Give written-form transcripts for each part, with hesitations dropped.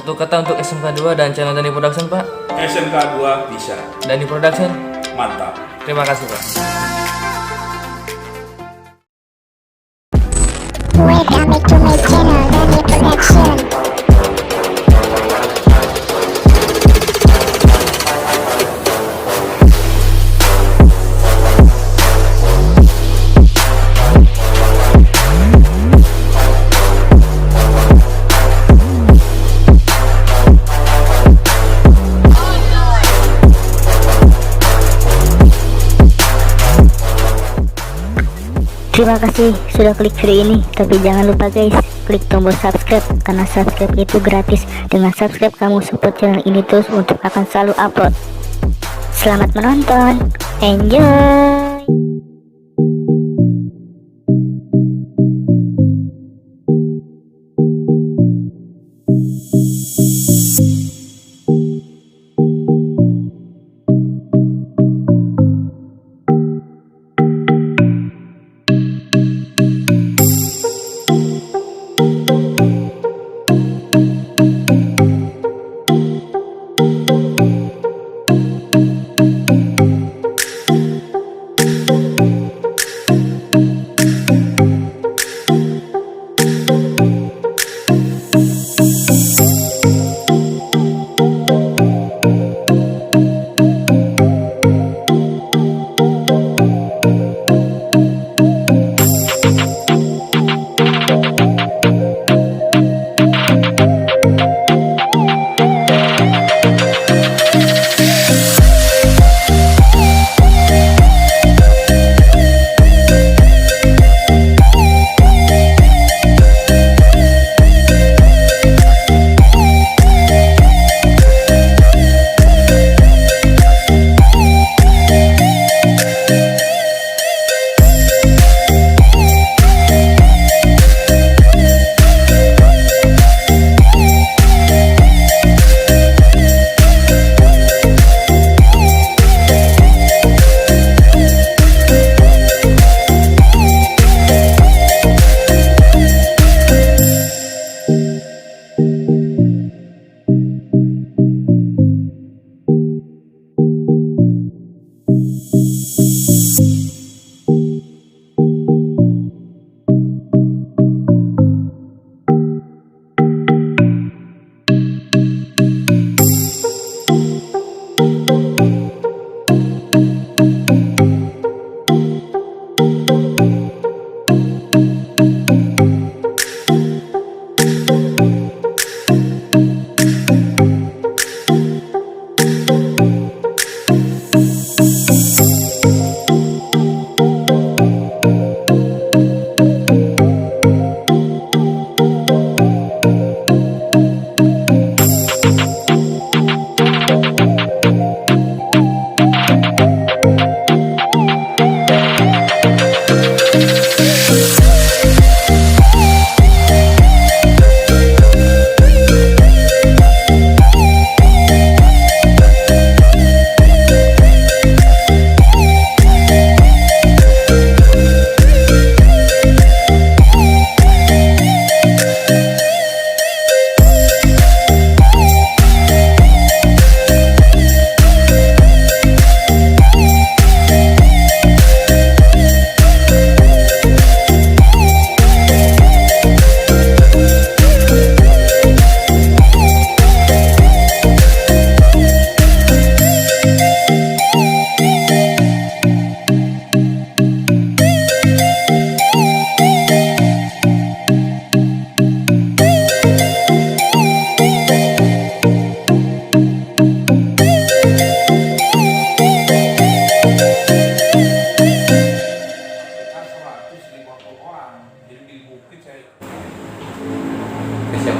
Satu kata untuk SMK 2 dan channel Dani Production, Pak. SMK 2 bisa. Dani Production. Mantap. Terima kasih, Pak. Welcome to my channel, Dani Production. Terima kasih sudah klik video ini, tapi jangan lupa guys, klik tombol subscribe karena subscribe itu gratis. Dengan subscribe kamu support channel ini terus untuk akan selalu upload. Selamat menonton, enjoy.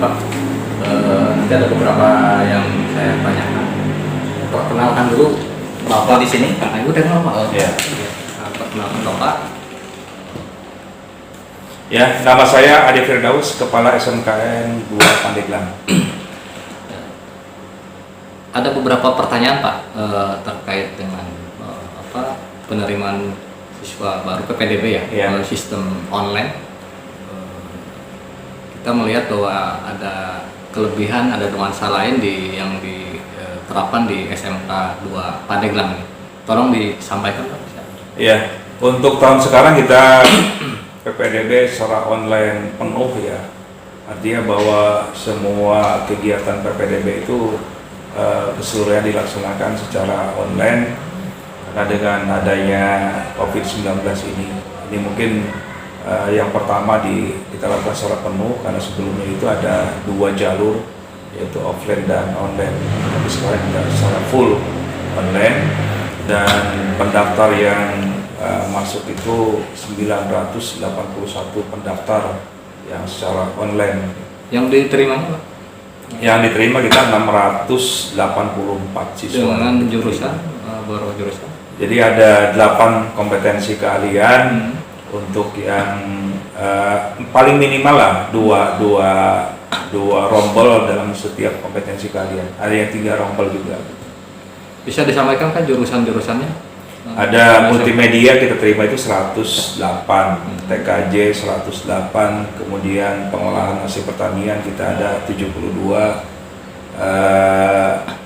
Pak, nanti ada beberapa yang saya tanyakan. Perkenalkan dulu Bapak di sini. Ibu udah kenal Pak? Ya. Perkenalkan Bapak. Ya, nama saya Ade Firdaus, Kepala SMKN 2 Pandeglang. Ada beberapa pertanyaan Pak terkait dengan penerimaan siswa baru PPDB ya, Ya. Sistem online. Kita melihat bahwa ada kelebihan, ada nuansa lain yang diterapkan di SMK 2 Pandeglang ini. Tolong disampaikan Pak. Ya, untuk tahun sekarang kita PPDB secara online penuh ya. Artinya bahwa semua kegiatan PPDB itu keseluruhan dilaksanakan secara online karena dengan adanya COVID-19 ini mungkin yang pertama kita lakukan secara penuh karena sebelumnya itu ada 2 jalur yaitu offline dan online, tapi sekarang kita secara full online dan pendaftar yang masuk itu 981 pendaftar yang secara online. Yang diterimanya Pak? Yang diterima kita 684 siswa. Dengan jurusan, beberapa jurusan. Jadi ada 8 kompetensi keahlian untuk yang paling minimal lah dua rombel dalam setiap kompetensi keahlian. Ada yang 3 rombel juga. Bisa disampaikan kan jurusan-jurusannya? Ada multimedia kita terima itu 108, TKJ 108, kemudian pengolahan hasil pertanian kita ada 72,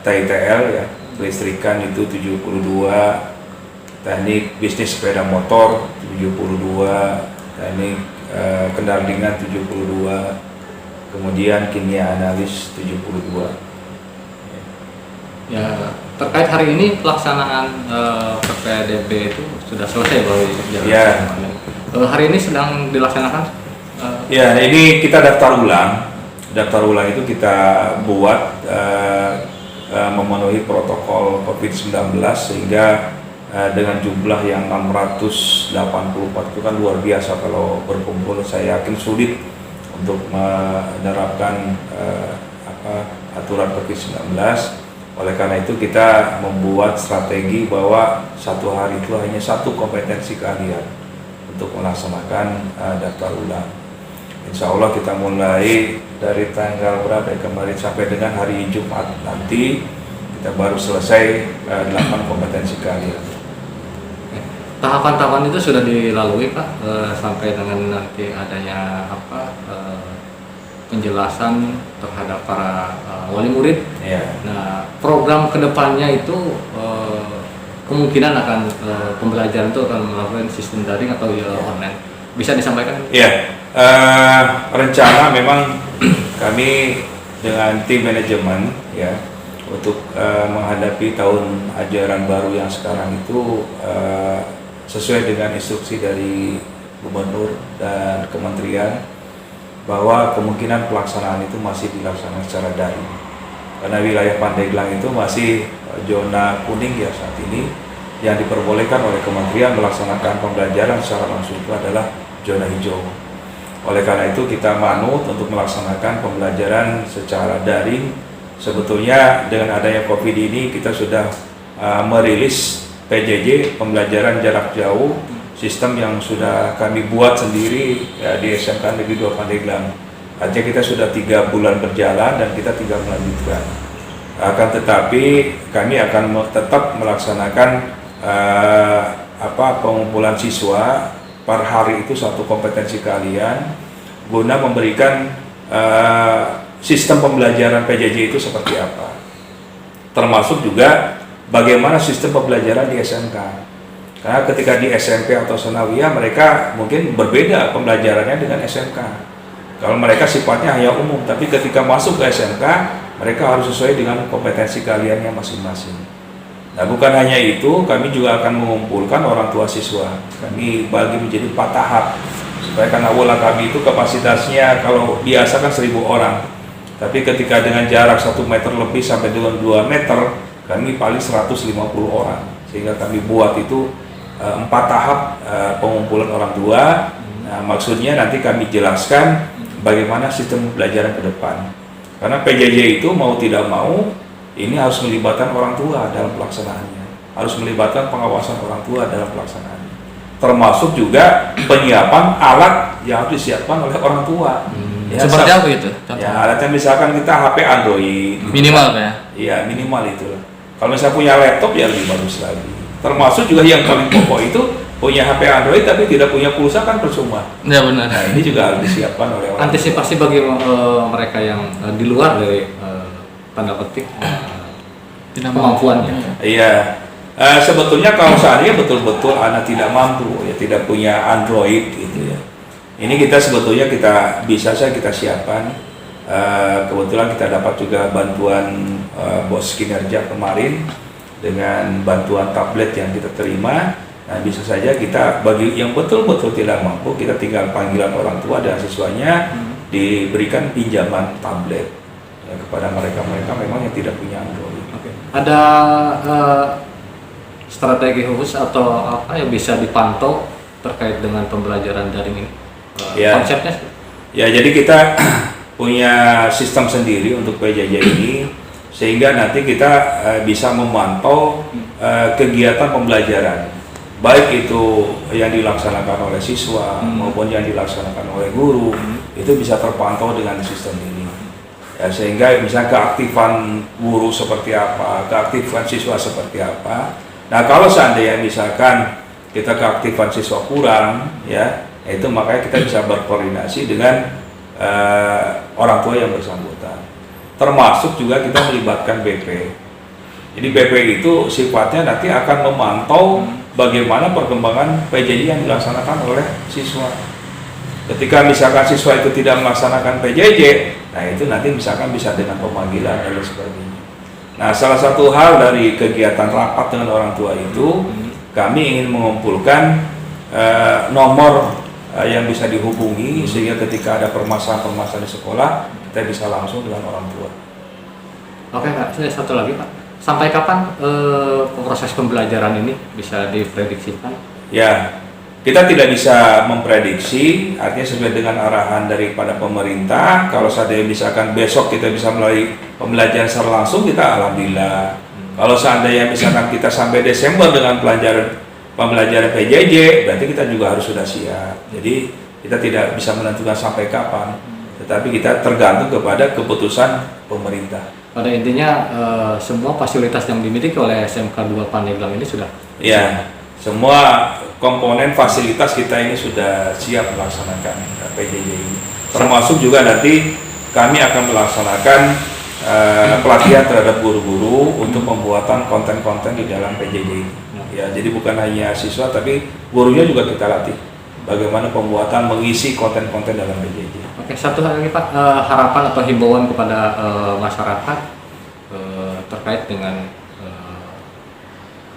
TITL ya, kelistrikan itu 72, teknik bisnis sepeda motor 72, teknik kendaraan ringan 72, kemudian kimia analis 72. Ya, terkait hari ini pelaksanaan PPDB itu sudah selesai Pak? Ya. Hari ini sedang dilaksanakan? Ya, ini kita daftar ulang. Daftar ulang itu kita buat memenuhi protokol COVID-19 sehingga dengan jumlah yang 684 itu kan luar biasa kalau berkumpul. Saya yakin sulit untuk menerapkan aturan COVID-19. Oleh karena itu kita membuat strategi bahwa satu hari itu hanya 1 kompetensi keahlian untuk melaksanakan daftar ulang. Insya Allah kita mulai dari tanggal berapa ya, kemarin sampai dengan hari Jumat nanti kita baru selesai 8 kompetensi keahlian. Tahapan-tahapan itu sudah dilalui Pak, sampai dengan nanti adanya penjelasan terhadap para wali murid. Ya. Nah, program kedepannya itu kemungkinan akan pembelajaran itu akan melakukan sistem daring atau online. Bisa disampaikan? Ya, rencana memang kami dengan tim manajemen ya untuk menghadapi tahun ajaran baru yang sekarang itu sesuai dengan instruksi dari gubernur dan kementerian bahwa kemungkinan pelaksanaan itu masih dilaksanakan secara daring karena wilayah Pandeglang itu masih zona kuning ya saat ini. Yang diperbolehkan oleh kementerian melaksanakan pembelajaran secara langsung itu adalah zona hijau. Oleh karena itu kita manut untuk melaksanakan pembelajaran secara daring. Sebetulnya dengan adanya COVID ini kita sudah merilis PJJ pembelajaran jarak jauh, sistem yang sudah kami buat sendiri ya, di SMK Negeri 2 Pandeglang. Artinya kita sudah 3 bulan berjalan dan kita tinggal melanjutkan. Akan tetapi kami akan tetap melaksanakan pengumpulan siswa per hari itu 1 kompetensi keahlian guna memberikan sistem pembelajaran PJJ itu seperti apa. Termasuk juga bagaimana sistem pembelajaran di SMK. Karena ketika di SMP atau Sanawiyah mereka mungkin berbeda pembelajarannya dengan SMK. Kalau mereka sifatnya hanya umum, tapi ketika masuk ke SMK mereka harus sesuai dengan kompetensi keahliannya masing-masing. Nah, bukan hanya itu, kami juga akan mengumpulkan orang tua siswa. Kami bagi menjadi 4 tahap supaya karena aula kami itu kapasitasnya kalau biasa kan 1.000 orang. Tapi ketika dengan jarak 1 meter lebih sampai dengan 2 meter, kami paling 150 orang. Sehingga kami buat itu 4 tahap pengumpulan orang tua. Nah, maksudnya nanti kami jelaskan bagaimana sistem pembelajaran ke depan. Karena PJJ itu mau tidak mau ini harus melibatkan orang tua dalam pelaksanaannya, harus melibatkan pengawasan orang tua dalam pelaksanaannya, termasuk juga penyiapan alat yang harus disiapkan oleh orang tua. Ya, seperti apa itu? Ya, alatnya misalkan kita HP Android Minimal ya? Iya, minimal itu. Kalau misalnya punya laptop ya lebih bagus lagi. Termasuk juga yang paling pokok itu punya HP Android tapi tidak punya pulsa kan percuma. Ya benar. Nah ini juga harus disiapkan oleh orang tua. Antisipasi bagi mereka yang di luar dari tanda petik kemampuannya. Iya. Sebetulnya kalau seandainya betul-betul anak tidak mampu, ya tidak punya Android gitu ya. Ini kita sebetulnya kita siapkan. Kebetulan kita dapat juga bantuan bos kinerja kemarin dengan bantuan tablet yang kita terima. Nah bisa saja kita bagi yang betul-betul tidak mampu, kita tinggal panggilan orang tua dan siswanya diberikan pinjaman tablet ya, kepada mereka memang yang tidak punya Android. Oke. Ada strategi khusus atau apa yang bisa dipantau terkait dengan pembelajaran daring ini? Ya. Konsepnya? Ya, jadi kita punya sistem sendiri untuk PJJ ini sehingga nanti kita bisa memantau kegiatan pembelajaran, baik itu yang dilaksanakan oleh siswa maupun yang dilaksanakan oleh guru, itu bisa terpantau dengan sistem ini. Ya, sehingga misalnya keaktifan guru seperti apa, keaktifan siswa seperti apa. Nah, kalau seandainya misalkan kita keaktifan siswa kurang, ya, itu makanya kita bisa berkoordinasi dengan orang tua yang bersangkutan. Termasuk juga kita melibatkan BP. Jadi BP itu sifatnya nanti akan memantau bagaimana perkembangan PJJ yang dilaksanakan oleh siswa. Ketika misalkan siswa itu tidak melaksanakan PJJ, nah itu nanti misalkan bisa dengan pemanggilan dan sebagainya. Nah, salah satu hal dari kegiatan rapat dengan orang tua itu, kami ingin mengumpulkan nomor yang bisa dihubungi sehingga ketika ada permasalahan-permasalahan di sekolah, kita bisa langsung dengan orang tua. Oke Pak, saya satu lagi Pak. Sampai kapan proses pembelajaran ini bisa diprediksikan? Ya, kita tidak bisa memprediksi, artinya sesuai dengan arahan daripada pemerintah. Kalau seandainya misalkan besok kita bisa melalui pembelajaran secara langsung, kita alhamdulillah. Kalau seandainya misalkan kita sampai Desember dengan pembelajaran PJJ, berarti kita juga harus sudah siap. Jadi kita tidak bisa menentukan sampai kapan, tetapi kita tergantung kepada keputusan pemerintah. Pada intinya semua fasilitas yang dimiliki oleh SMK 2 Pandeglang ini sudah? Ya, semua komponen fasilitas kita ini sudah siap melaksanakan PJJ ini. Termasuk juga nanti kami akan melaksanakan pelatihan terhadap guru-guru untuk pembuatan konten-konten di dalam PJJ ini. Ya, jadi bukan hanya siswa tapi gurunya juga kita latih bagaimana pembuatan mengisi konten-konten dalam PJJ. Oke, satu hal lagi Pak, harapan atau himbauan kepada masyarakat terkait dengan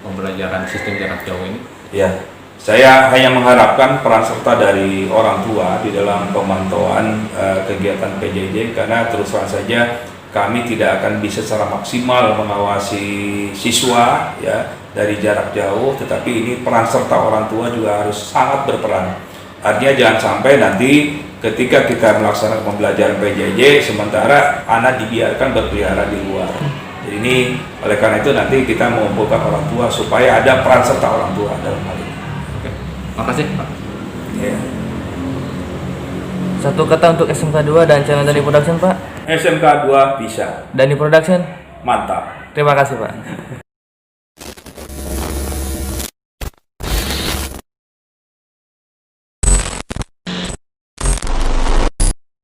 pembelajaran sistem jarak jauh ini. Ya, saya hanya mengharapkan peran serta dari orang tua di dalam pemantauan kegiatan PJJ, karena terus terang saja kami tidak akan bisa secara maksimal mengawasi siswa ya dari jarak jauh, tetapi ini peran serta orang tua juga harus sangat berperan. Artinya jangan sampai nanti ketika kita melaksanakan pembelajaran PJJ sementara anak dibiarkan berkeliaran di luar. Jadi ini oleh karena itu nanti kita mengumpulkan orang tua supaya ada peran serta orang tua dalam hal ini. Oke, makasih Pak. Ya. Satu kata untuk SMK 2 dan channel Dani Production, Pak. SMK 2 bisa. Dani Production, Mantap. terima kasih, Pak.